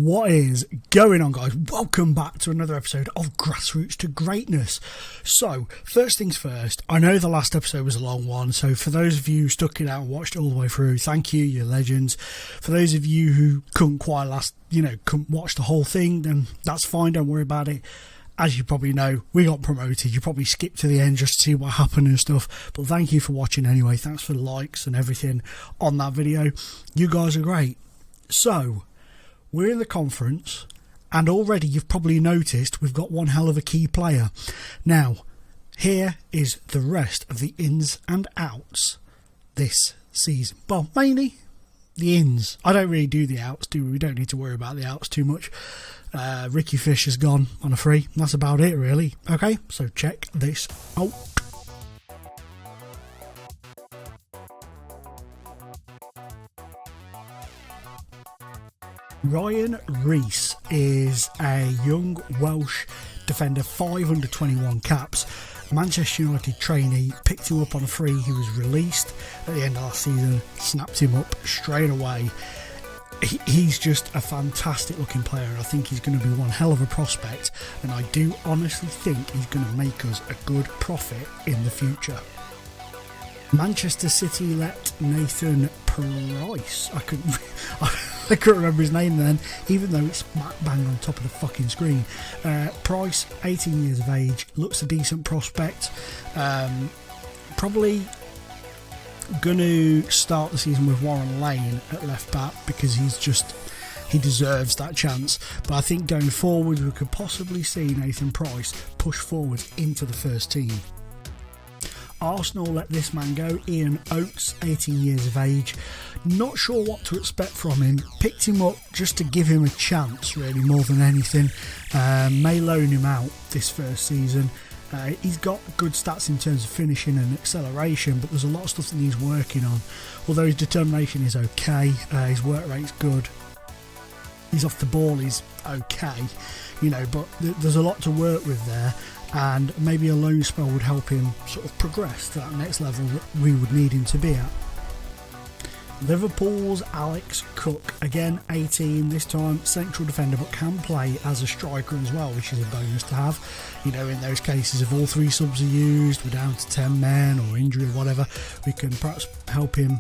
What is going on, guys? Welcome back to another episode of Grassroots to Greatness. So, first things first, I know the last episode was a long one, so for those of you who stuck it out and watched it all the way through, thank you, you're legends. For those of you who couldn't couldn't watch the whole thing, then that's fine, don't worry about it. As you probably know, we got promoted. You probably skipped to the end just to see what happened and stuff. But thank you for watching anyway. Thanks for the likes and everything on that video. You guys are great. So, we're in the conference, and already you've probably noticed we've got one hell of a key player. Now, here is the rest of the ins and outs this season. Well, mainly the ins. I don't really do the outs, do we? We don't need to worry about the outs too much. Ricky Fish has gone on a free. That's about it, really. Okay, so check this out. Ryan Rees is a young Welsh defender, 521 caps. Manchester United trainee, picked him up on a free. He was released at the end of last season, snapped him up straight away. He's just a fantastic looking player, and I think he's going to be one hell of a prospect, and I do honestly think he's going to make us a good profit in the future. Manchester City let Nathan Price, I couldn't remember his name then, even though it's smack bang on top of the fucking screen. Price, 18 years of age, looks a decent prospect. Probably going to start the season with Warren Lane at left back because he deserves that chance. But I think going forward we could possibly see Nathan Price push forward into the first team. Arsenal let this man go, Ian Oates, 18 years of age. Not sure what to expect from him. Picked him up just to give him a chance, really, more than anything. May loan him out this first season. He's got good stats in terms of finishing and acceleration, but there's a lot of stuff that he's working on. Although his determination is okay, his work rate's good. He's off the ball, he's okay, but there's a lot to work with there. And maybe a loan spell would help him sort of progress to that next level that we would need him to be at. Liverpool's Alex Cook, again 18, this time central defender, but can play as a striker as well, which is a bonus to have. In those cases if all three subs are used, we're down to 10 men or injury or whatever, we can perhaps help him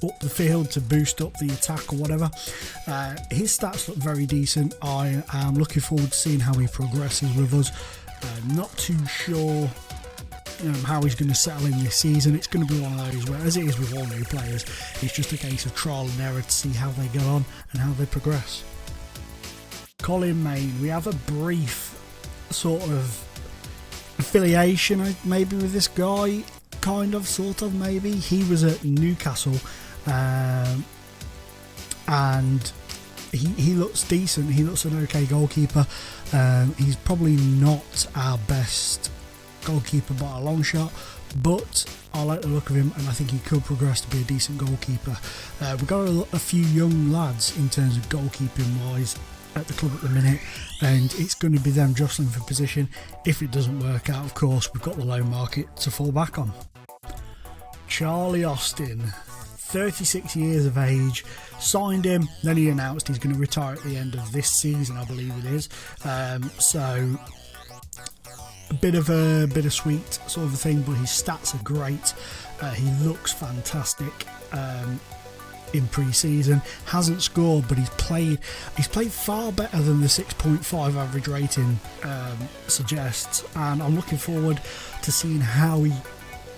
up the field to boost up the attack or whatever. His stats look very decent. I am looking forward to seeing how he progresses with us. Not too sure how he's going to settle in this season. It's going to be one of those where, as it is with all new players, it's just a case of trial and error to see how they get on and how they progress. Colin Main, we have a brief sort of affiliation maybe with this guy, sort of maybe. He was at Newcastle and he looks decent. He looks an okay goalkeeper. He's probably not our best goalkeeper by a long shot, but I like the look of him and I think he could progress to be a decent goalkeeper. We've got a few young lads in terms of goalkeeping wise at the club at the minute, and it's going to be them jostling for position. If it doesn't work out, of course, we've got the loan market to fall back on. Charlie Austin, 36 years of age, signed him, then he announced he's going to retire at the end of this season, I believe it is. So a bit of a bittersweet sort of a thing, but his stats are great. He looks fantastic in pre-season. Hasn't scored, but he's played far better than the 6.5 average rating suggests, and I'm looking forward to seeing how he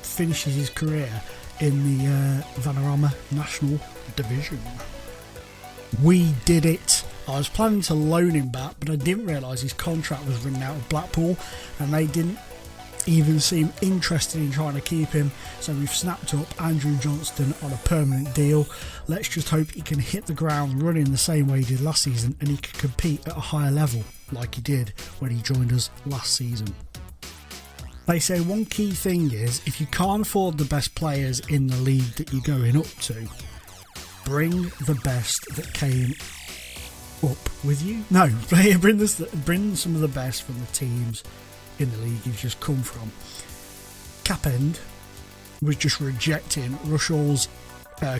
finishes his career in the Vanarama National division. We did it. I was planning to loan him back, but I didn't realise his contract was running out of Blackpool, and they didn't even seem interested in trying to keep him, so we've snapped up Andrew Johnston on a permanent deal. Let's just hope he can hit the ground running the same way he did last season, and he can compete at a higher level like he did when he joined us last season. They say one key thing is, if you can't afford the best players in the league that you're going up to, bring the best that came up with you. No, bring some of the best from the teams in the league you've just come from. Capend was just rejecting Rushall's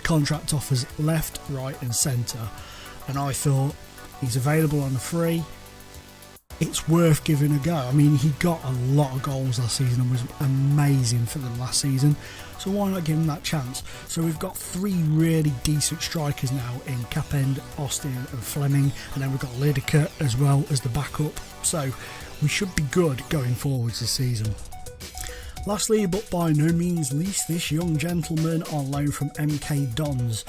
contract offers left, right and centre, and I thought, He's available on a free. It's worth giving a go. I mean, he got a lot of goals last season and was amazing for them last season. So why not give him that chance? So we've got 3 really decent strikers now in Capend, Austin and Fleming. And then we've got Lideker as well as the backup. So we should be good going forwards this season. Lastly, but by no means least, this young gentleman on loan from MK Dons.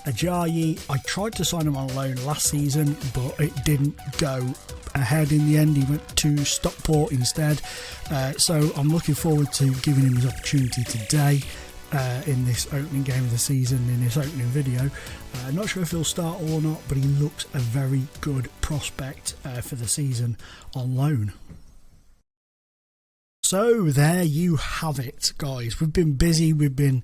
Ajayi, I tried to sign him on loan last season, but it didn't go ahead in the end. He went to Stockport instead. So I'm looking forward to giving him his opportunity today in this opening game of the season, in this opening video. Not sure if he'll start or not, but he looks a very good prospect for the season on loan. So there you have it, guys. We've been busy, we've been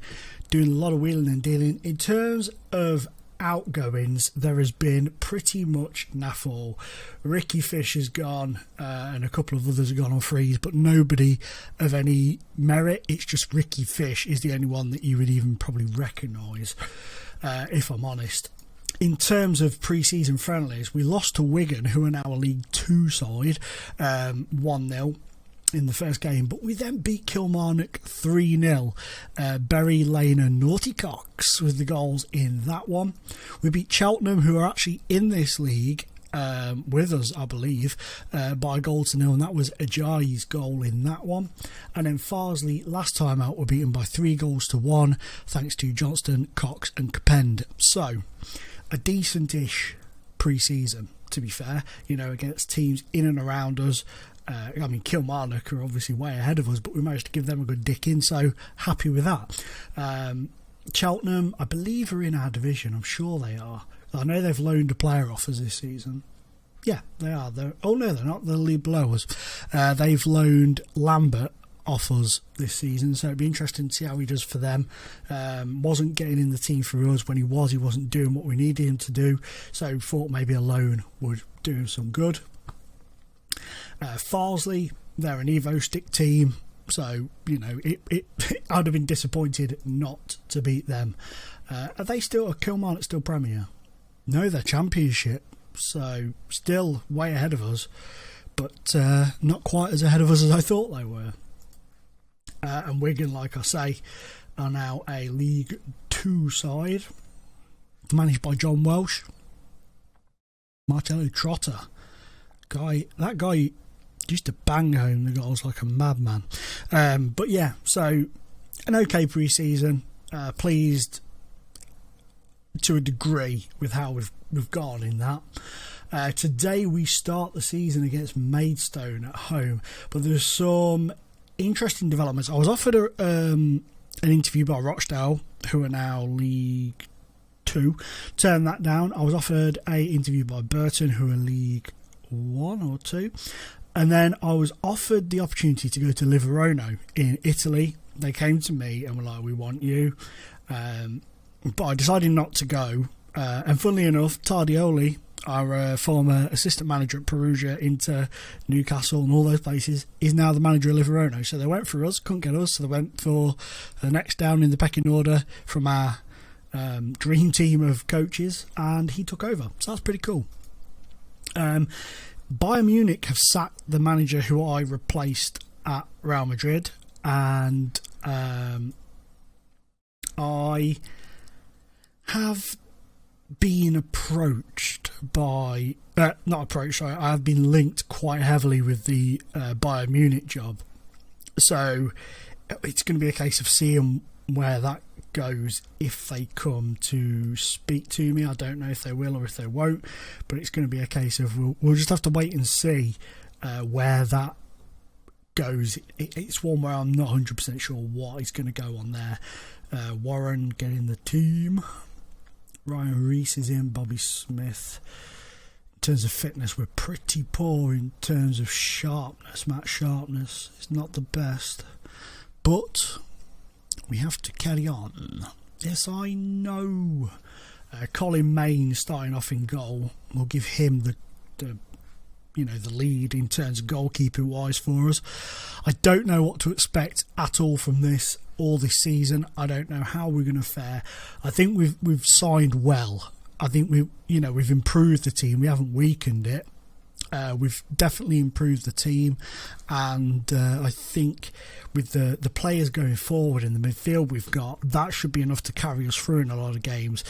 doing a lot of wheeling and dealing. In terms of outgoings, there has been pretty much naff all. Ricky Fish has gone, and a couple of others have gone on frees, but nobody of any merit. It's just Ricky Fish is the only one that you would even probably recognise, if I'm honest. In terms of pre-season friendlies, we lost to Wigan, who are now a League 2 side, 1-0. In the first game, but we then beat Kilmarnock 3-0. Berry, Lane and Naughty Cox with the goals in that one. We beat Cheltenham, who are actually in this league with us, I believe, by a goal to 0, and that was Ajayi's goal in that one. And then Farsley, last time out, were beaten by 3 goals to 1, thanks to Johnston, Cox and Capend. So, a decent-ish pre-season, to be fair, against teams in and around us. I mean, Kilmarnock are obviously way ahead of us, but we managed to give them a good dick in, so happy with that. Cheltenham, I believe, are in our division. I'm sure they are. I know they've loaned a player off us this season. Yeah, they are. Oh, no, they're not. They're the league below us. They've loaned Lambert off us this season, so it'd be interesting to see how he does for them. Wasn't getting in the team for us. When he wasn't doing what we needed him to do, so thought maybe a loan would do him some good. Farsley, they're an Evo stick team, so I'd have been disappointed not to beat them. Are Kilmarnock still Premier? No, they're Championship, so still way ahead of us, but not quite as ahead of us as I thought they were. And Wigan, like I say, are now a League 2 side, managed by John Welsh. Marcello Trotter. That guy used to bang home the goals like a madman. But yeah, so an okay pre-season. Pleased to a degree with how we've gone in that. Today we start the season against Maidstone at home, but there's some interesting developments. I was offered an interview by Rochdale, who are now League 2. Turned that down. I was offered an interview by Burton, who are League 1 or 2, and then I was offered the opportunity to go to Livorno in Italy. They came to me and were like, we want you, but I decided not to go, and funnily enough, Tardioli, our former assistant manager at Perugia, Inter, Newcastle and all those places, is now the manager of Livorno. So they went for us, couldn't get us, so they went for the next down in the pecking order from our dream team of coaches, and he took over, so that's pretty cool. Bayern Munich have sacked the manager who I replaced at Real Madrid, and I have been approached by I have been linked quite heavily with the Bayern Munich job, so it's going to be a case of seeing where that goes if they come to speak to me. I don't know if they will or if they won't, but it's going to be a case of we'll just have to wait and see where that goes. It's one where I'm not 100% sure what is going to go on there. Warren getting the team. Ryan Reese is in. Bobby Smith. In terms of fitness, we're pretty poor. In terms of sharpness, Matt Sharpness is not the best, but we have to carry on. Yes, I know. Colin Main starting off in goal will give him the lead in terms of goalkeeping wise for us. I don't know what to expect at all from this season. I don't know how we're going to fare. I think we've signed well I think we've improved the team. We haven't weakened it. We've definitely improved the team, and I think with the players going forward in the midfield we've got, that should be enough to carry us through in a lot of games,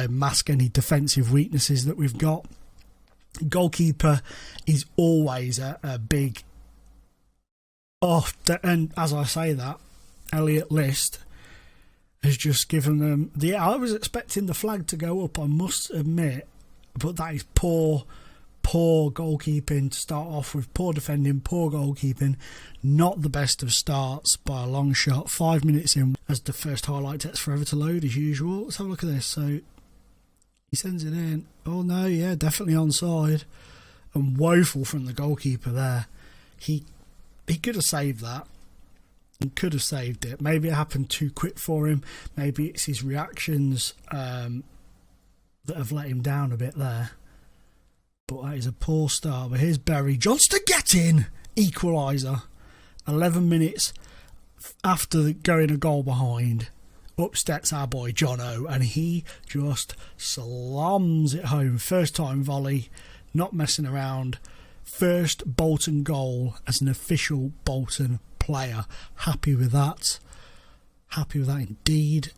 mask any defensive weaknesses that we've got. Goalkeeper is always a big and as I say that, Elliot List has just given them I was expecting the flag to go up, I must admit, but that is poor goalkeeping to start off with. Poor defending, poor goalkeeping. Not the best of starts by a long shot. 5 minutes in as the first highlight takes forever to load as usual. Let's have a look at this. So he sends it in. Oh no, yeah, definitely onside. And woeful from the goalkeeper there. He could have saved that. He could have saved it. Maybe it happened too quick for him. Maybe it's his reactions that have let him down a bit there. But that is a poor start. But here's Barry Johnston, get in! Equaliser. 11 minutes after going a goal behind. Up steps our boy Jono, and he just slams it home. First time volley, not messing around. First Bolton goal as an official Bolton player. Happy with that. Happy with that indeed.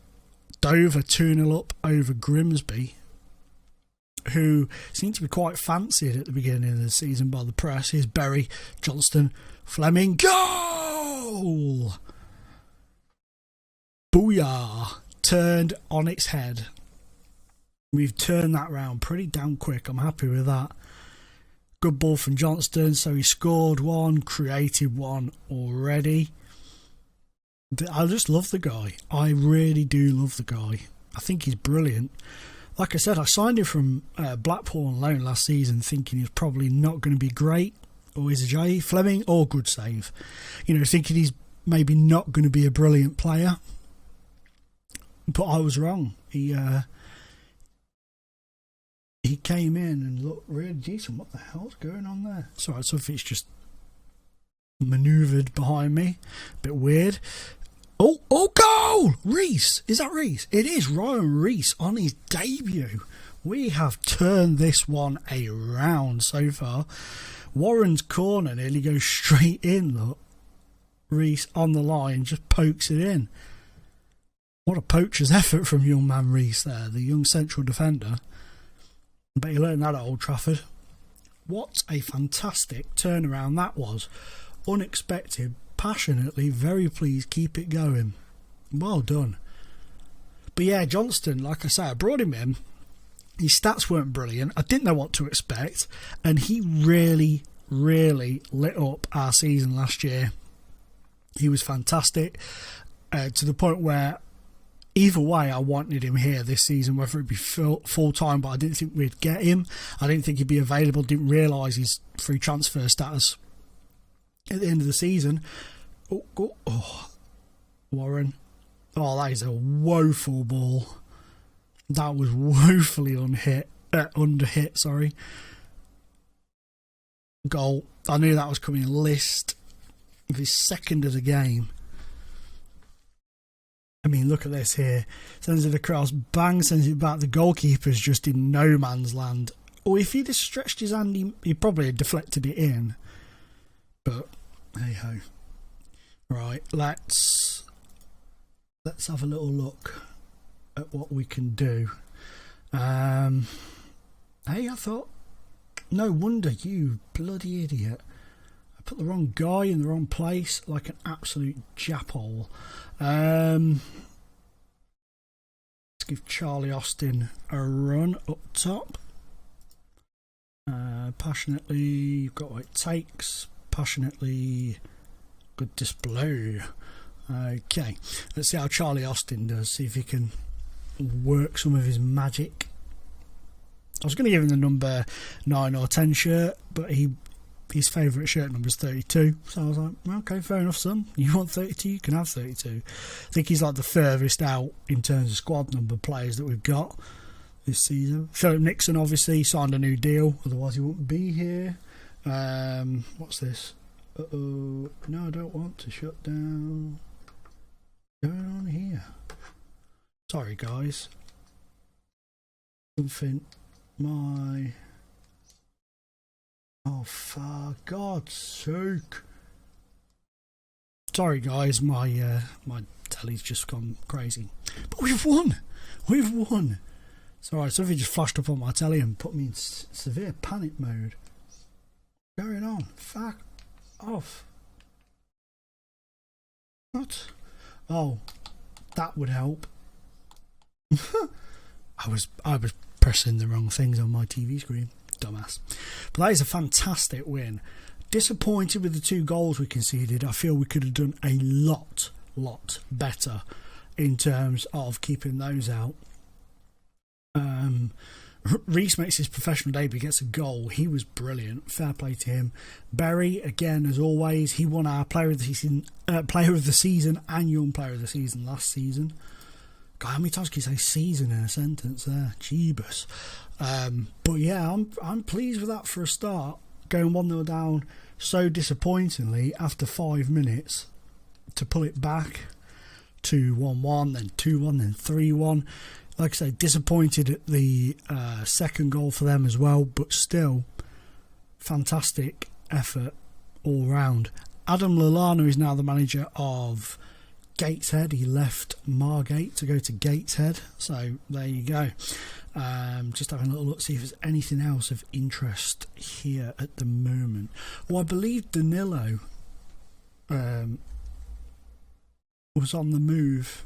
Dover 2-0 up over Grimsby, who seemed to be quite fancied at the beginning of the season by the press. Here's Berry, Johnston, Fleming, goal! Booyah! Turned on its head. We've turned that round pretty damn quick. I'm happy with that. Good ball from Johnston. So he scored one, created one already. I just love the guy. I really do love the guy. I think he's brilliant. Like I said, I signed him from Blackpool on loan last season thinking he's probably not going to be great. Or is a J. Fleming, or good save. Thinking he's maybe not going to be a brilliant player. But I was wrong. He came in and looked really decent. What the hell's going on there? Sorry, something's just manoeuvred behind me. Bit weird. Oh, goal! Reese. Is that Reese? It is Ryan Reese on his debut. We have turned this one around so far. Warren's corner nearly goes straight in, look. Reese on the line just pokes it in. What a poacher's effort from young man Reese there, the young central defender. I bet you learned that at Old Trafford. What a fantastic turnaround that was. Unexpected. Passionately, very pleased, keep it going. Well done. But yeah, Johnston, like I say, I brought him in. His stats weren't brilliant. I didn't know what to expect, and he really, really lit up our season last year. He was fantastic, to the point where either way I wanted him here this season, whether it be full time, but I didn't think we'd get him. I didn't think he'd be available, didn't realise his free transfer status at the end of the season. Oh, Warren. Oh, that is a woeful ball. That was woefully underhit, sorry. Goal. I knew that was coming. List of his second of the game. I mean, look at this here. Sends it across. Bang, sends it back. The goalkeeper's just in no man's land. Or if he'd have stretched his hand, he probably had deflected it in. But hey ho. Right, let's have a little look at what we can do. Hey, I thought, no wonder, you bloody idiot. I put the wrong guy in the wrong place like an absolute japhole. Let's give Charlie Austin a run up top. Passionately, you've got what it takes. Passionately, good display. Okay, let's see how Charlie Austin does. See if he can work some of his magic. I was going to give him the number 9 or 10 shirt, but his favourite shirt number is 32. So I was like, okay, fair enough, son. You want 32? You can have 32. I think he's like the furthest out in terms of squad number players that we've got this season. Philip Nixon obviously signed a new deal, otherwise he wouldn't be here. What's this? Uh-oh. No, I don't want to shut down. What's going on here? Sorry, guys. something. My... Oh, for God's sake. Sorry, guys, my telly's just gone crazy. But we've won! We've won! It's alright, something just flashed up on my telly and put me in severe panic mode. What's going on? Fuck off. What? Oh, that would help. I was pressing the wrong things on my TV screen. Dumbass. But that is a fantastic win. Disappointed with the 2 goals we conceded. I feel we could have done a lot better in terms of keeping those out. Reece makes his professional debut, gets a goal. He was brilliant. Fair play to him. Berry, again, as always, he won our Player of the Season and Young Player of the Season last season. God, how many times can you say season in a sentence there? Jeebus. But yeah, I'm pleased with that for a start. Going 1-0 down so disappointingly after 5 minutes to pull it back to 1-1, then 2-1, then 3-1. Like I say, disappointed at the second goal for them as well, but still fantastic effort all round. Adam Lallana is now the manager of Gateshead. He left Margate to go to Gateshead, so there you go. Just having a little look, see if there's anything else of interest here at the moment. Well, I believe Danilo was on the move,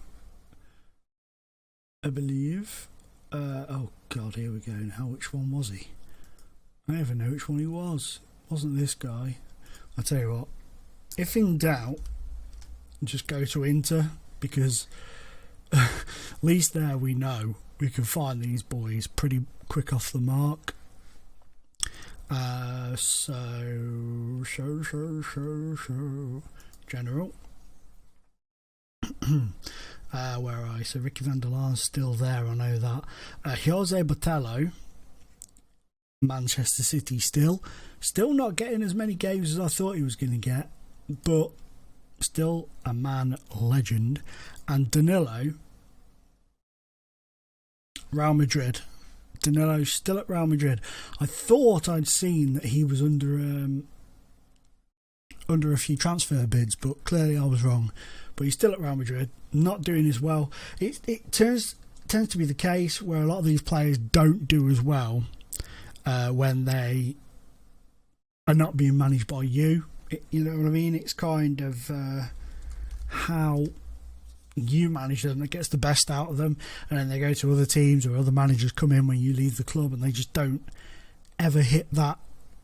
I believe. Oh God, here we go. Now, which one was he? I don't even know which one he was. Wasn't this guy? I'll tell you what, if in doubt, just go to Inter, because at least there we know we can find these boys pretty quick off the mark. So General. Where are I? So Ricky van der Laar's still there, I know that. Jose Botello, Manchester City still not getting as many games as I thought he was going to get, but still a man legend. And Danilo, Real Madrid. Danilo's still at Real Madrid. I thought I'd seen that he was under a few transfer bids, but clearly I was wrong. But he's still at Real Madrid, not doing as well. It tends to be the case where a lot of these players don't do as well when they are not being managed by you. You know what I mean? It's kind of how you manage them that gets the best out of them, and then they go to other teams or other managers come in when you leave the club, and they just don't ever hit that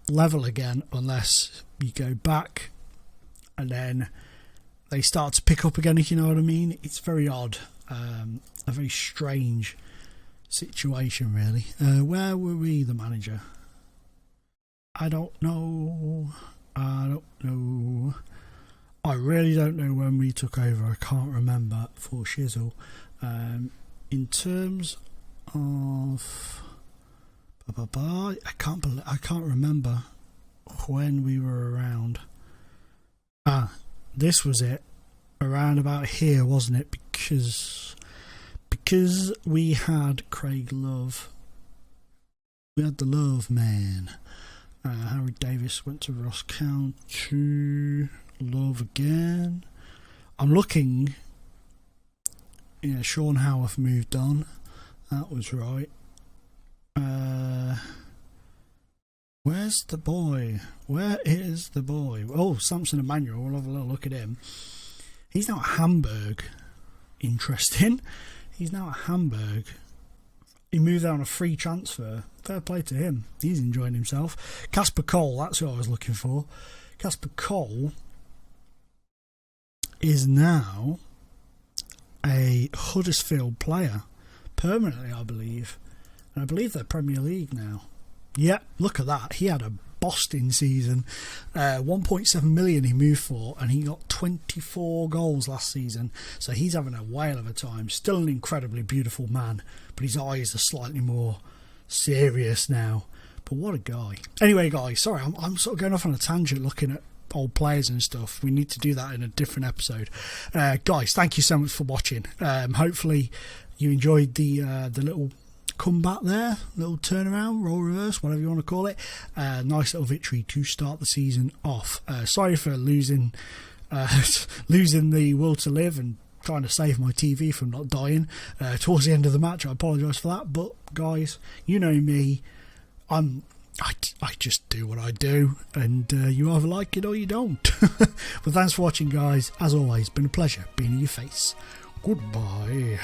level again unless you go back and then they start to pick up again, if you know what I mean. It's very odd, a very strange situation really. Where were we, the manager? I don't know. I really don't know when we took over. I can't remember for Shizzle. In terms of I can't remember when we were around. This was it, around about here, wasn't it? Because we had Craig Love. We had the Love man. Harry Davis went to Ross County. Love again. I'm looking. Yeah, Sean Howarth moved on. That was right. Where's the boy? Where is the boy? Oh, Samson Emmanuel. We'll have a little look at him. He's now at Hamburg. Interesting. He's now at Hamburg. He moved out on a free transfer. Fair play to him. He's enjoying himself. Casper Cole, that's who I was looking for. Casper Cole is now a Huddersfield player. Permanently, I believe. And I believe they're Premier League now. Yeah, look at that. He had a Boston season. 1.7 million he moved for, and he got 24 goals last season. So he's having a whale of a time. Still an incredibly beautiful man, but his eyes are slightly more serious now. But what a guy. Anyway, guys, sorry, I'm sort of going off on a tangent looking at old players and stuff. We need to do that in a different episode. Guys, thank you so much for watching. Hopefully you enjoyed the little comeback there, little turnaround, role reverse, whatever you want to call it. Nice little victory to start the season off. Sorry for losing the will to live and trying to save my TV from not dying towards the end of the match. I apologise for that, but guys, you know me, I just do what I do, and you either like it or you don't. But thanks for watching, guys. As always, been a pleasure being in your face. Goodbye.